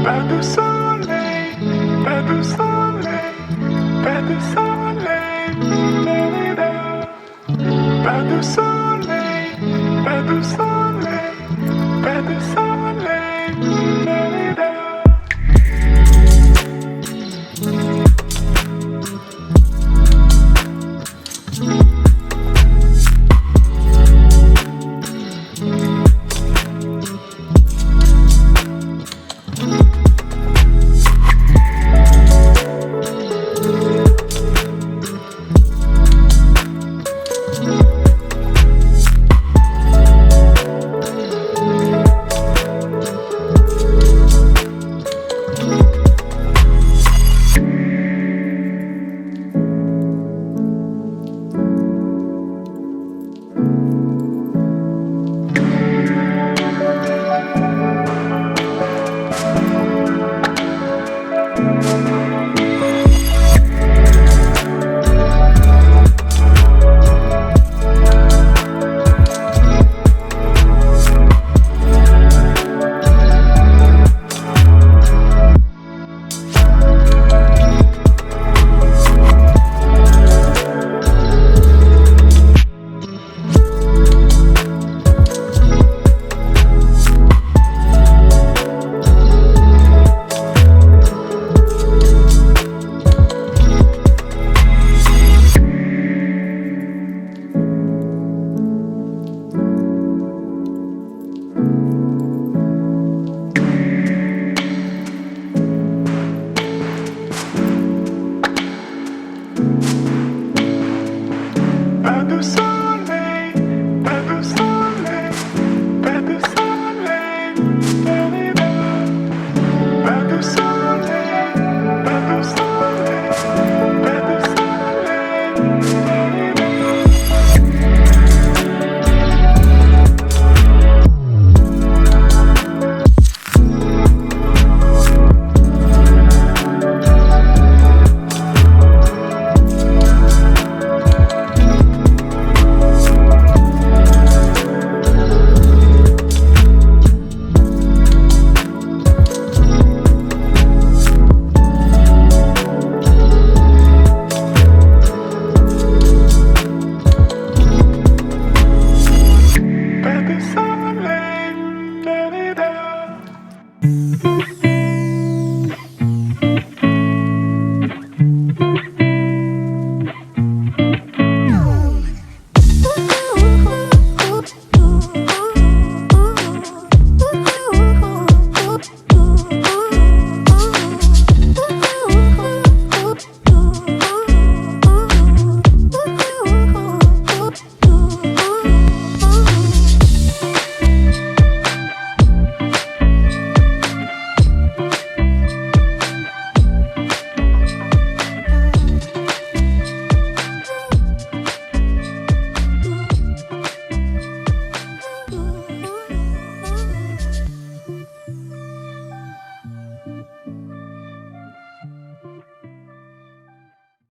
Pas de soleil, pas de soleil, pas de soleil, da-da-da. Pas de soleil, pas de soleil, pas de soleil, da-da-da. Pas de soleil, pas de soleil, pas de soleil, da-da-da. Pas de soleil, pas de soleil, pas de soleil, pas de soleil, da-da-da.